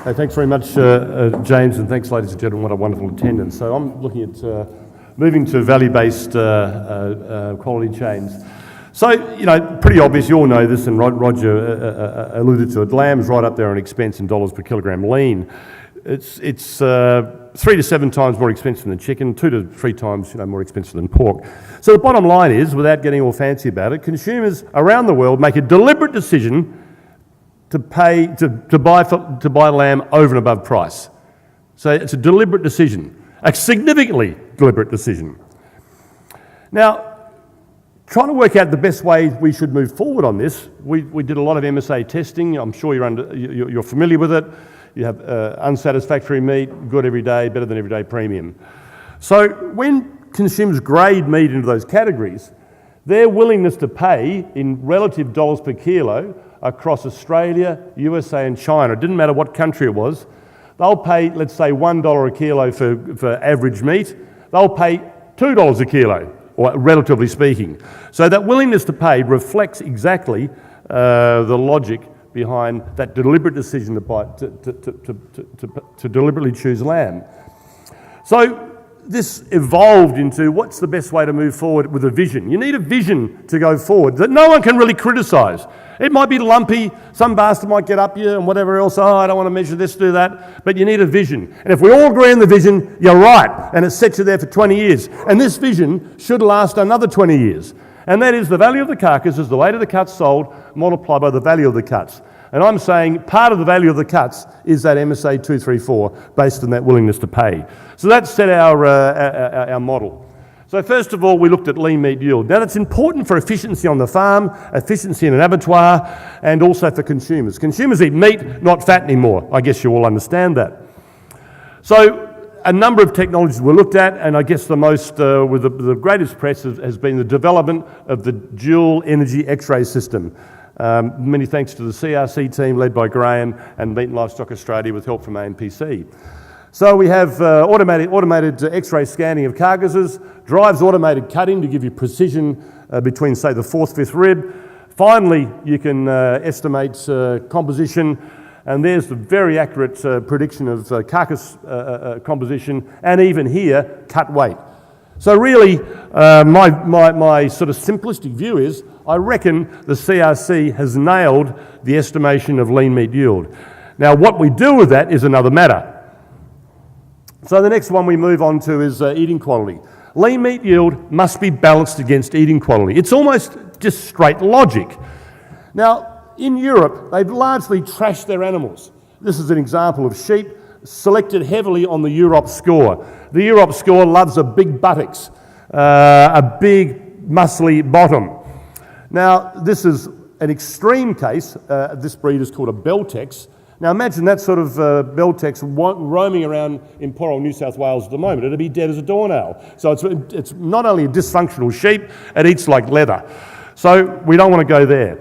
Hey, thanks very much, James, and thanks, ladies and gentlemen. What a wonderful attendance. So I'm looking at moving to value-based quality chains. So, you know, pretty obvious, you all know this, and Roger alluded to it. Lamb's right up there on expense in dollars per kilogram lean. It's 3 to 7 times more expensive than chicken, 2 to 3 times more expensive than pork. So the bottom line is, without getting all fancy about it, consumers around the world make a deliberate decision to buy lamb over and above price. So it's a deliberate decision, a significantly deliberate decision. Now, trying to work out the best way we should move forward on this, we did a lot of MSA testing. I'm sure you're familiar with it. You have unsatisfactory meat, good every day, better than everyday premium. So when consumers grade meat into those categories, their willingness to pay in relative dollars per kilo across Australia, USA and China, it didn't matter what country it was, they'll pay, let's say, $1 a kilo for average meat. They'll pay $2 a kilo, or relatively speaking. So that willingness to pay reflects exactly the logic behind that deliberate decision to deliberately choose lamb. So this evolved into what's the best way to move forward with a vision. You need a vision to go forward that no one can really criticise. It might be lumpy, some bastard might get up you and whatever else, oh, I don't want to measure this, do that, but you need a vision. And if we all agree on the vision, you're right, and it sets you there for 20 years. And this vision should last another 20 years. And that is the value of the carcass is the later the cut's sold, multiplied by the value of the cuts. And I'm saying part of the value of the cuts is that MSA 234 based on that willingness to pay. So that set our model. So first of all, we looked at lean meat yield. Now that's important for efficiency on the farm, efficiency in an abattoir, and also for consumers. Consumers eat meat, not fat anymore. I guess you all understand that. So a number of technologies were looked at, and I guess the most, with the greatest press has been the development of the dual energy X-ray system. Many thanks to the CRC team led by Graham and Meat and Livestock Australia with help from AMPC. So we have automated X-ray scanning of carcasses, drives automated cutting to give you precision between, say, the 4th, 5th rib. Finally, you can estimate composition, and there's the very accurate prediction of carcass composition, and even here, cut weight. So really, my sort of simplistic view is, I reckon the CRC has nailed the estimation of lean meat yield. Now, what we do with that is another matter. So the next one we move on to is eating quality. Lean meat yield must be balanced against eating quality. It's almost just straight logic. Now, in Europe, they've largely trashed their animals. This is an example of sheep selected heavily on the Europe score. The Europe score loves a big buttocks, a big muscly bottom. Now, this is an extreme case. This breed is called a Beltex. Now imagine that sort of Beltex roaming around in poor old New South Wales at the moment. It'd be dead as a doornail. So it's not only a dysfunctional sheep, it eats like leather. So we don't want to go there.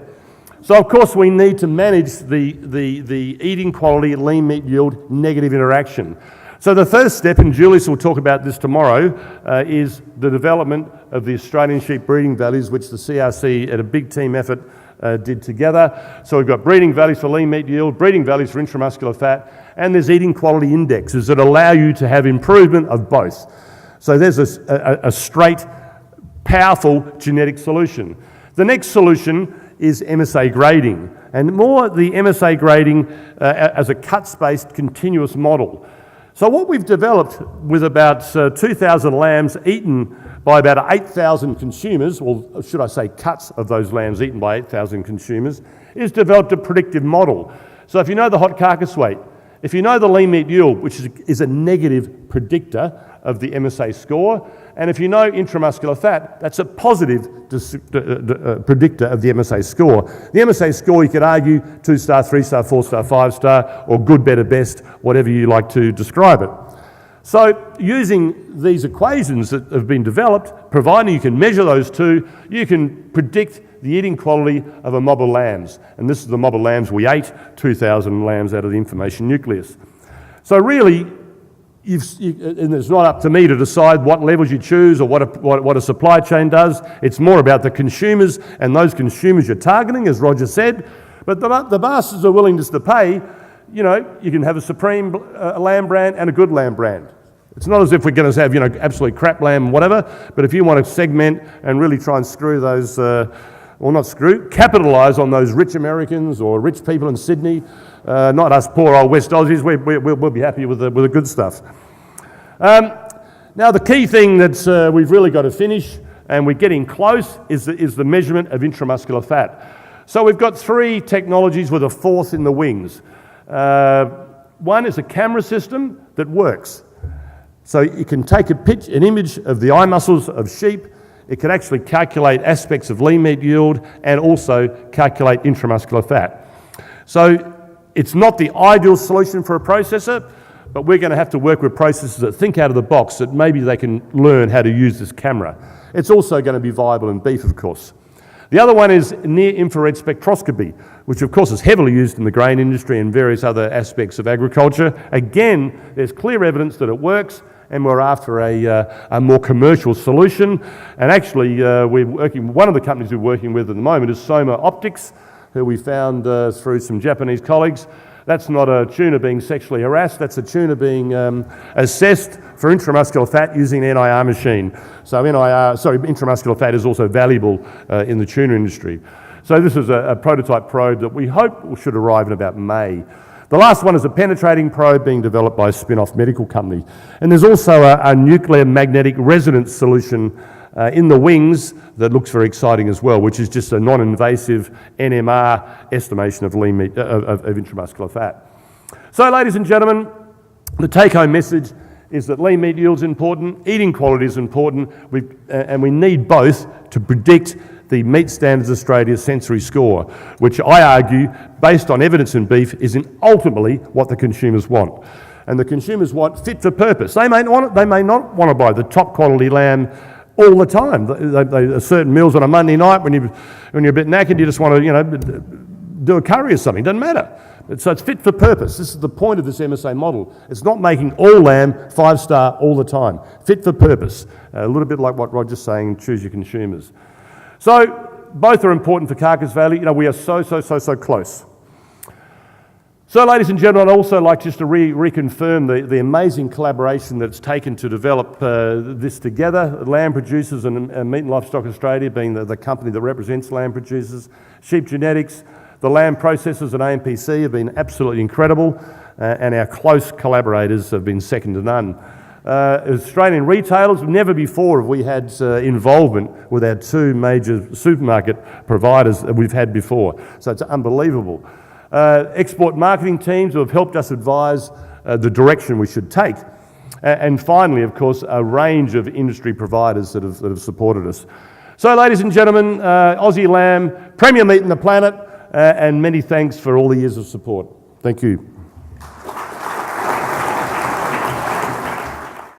So of course we need to manage the eating quality, lean meat yield, negative interaction. So the first step, and Julius will talk about this tomorrow, is the development of the Australian sheep breeding values, which the CRC at a big team effort did together. So we've got breeding values for lean meat yield, breeding values for intramuscular fat, and there's eating quality indexes that allow you to have improvement of both. So there's a straight, powerful genetic solution. The next solution is MSA grading, and more the MSA grading as a cuts-based continuous model. So what we've developed with about 2,000 lambs eaten by about 8,000 consumers, or should I say cuts of those lambs eaten by 8,000 consumers, is developed a predictive model. So if you know the hot carcass weight, if you know the lean meat yield, which is a negative predictor of the MSA score, and if you know intramuscular fat, that's a positive predictor of the MSA score. The MSA score, you could argue 2-star, 3-star, 4-star, 5-star, or good, better, best, whatever you like to describe it. So using these equations that have been developed, providing you can measure those two, you can predict the eating quality of a mob of lambs. And this is the mob of lambs we ate, 2,000 lambs out of the information nucleus. So really, and it's not up to me to decide what levels you choose or what a supply chain does. It's more about the consumers and those consumers you're targeting, as Roger said. But the bastards are willing to pay. you know, you can have a supreme lamb brand and a good lamb brand. It's not as if we're going to have, you know, absolutely crap lamb, whatever, but if you want to segment and really try and screw those, or not screw, capitalise on those rich Americans or rich people in Sydney, not us poor old West Aussies, we'll be happy with the good stuff. Now the key thing that we've really got to finish, and we're getting close, is the measurement of intramuscular fat. So we've got 3 technologies with a 4th in the wings. One is a camera system that works. So you can take an image of the eye muscles of sheep. It can actually calculate aspects of lean meat yield and also calculate intramuscular fat. So it's not the ideal solution for a processor, but we're going to have to work with processors that think out of the box, that maybe they can learn how to use this camera. It's also going to be viable in beef, of course. The other one is near-infrared spectroscopy, which of course is heavily used in the grain industry and various other aspects of agriculture. Again, there's clear evidence that it works, and we're after a more commercial solution. And actually, one of the companies we're working with at the moment is Soma Optics, who we found through some Japanese colleagues. That's not a tuna being sexually harassed, that's a tuna being assessed for intramuscular fat using an NIR machine. So intramuscular fat is also valuable in the tuna industry. So this is a prototype probe that we hope should arrive in about May. The last one is a penetrating probe being developed by a spin-off medical company. And there's also a nuclear magnetic resonance solution in the wings that looks very exciting as well, which is just a non-invasive NMR estimation of lean meat, of intramuscular fat. So ladies and gentlemen, the take-home message is that lean meat yield is important, eating quality is important, and we need both to predict the Meat Standards Australia sensory score, which I argue, based on evidence in beef, is ultimately what the consumers want. And the consumers want fit for purpose. They may not want to buy the top quality lamb all the time. Certain meals on a Monday night when you're a bit knackered, you just want to, you know, do a curry or something. Doesn't matter. So it's fit for purpose. This is the point of this MSA model. It's not making all lamb 5-star all the time. Fit for purpose. A little bit like what Roger's saying, choose your consumers. So both are important for carcass value. You know, we are so close. So, ladies and gentlemen, I'd also like just to reconfirm the amazing collaboration that it's taken to develop this together. Lamb Producers and Meat and Livestock Australia being the company that represents lamb producers. Sheep Genetics, the lamb processors at AMPC have been absolutely incredible, and our close collaborators have been second to none. Australian retailers, never before have we had involvement with our 2 major supermarket providers that we've had before. So it's unbelievable. Export marketing teams who have helped us advise the direction we should take. And finally, of course, a range of industry providers that have supported us. So, ladies and gentlemen, Aussie Lamb, premier meat on the planet, and many thanks for all the years of support. Thank you.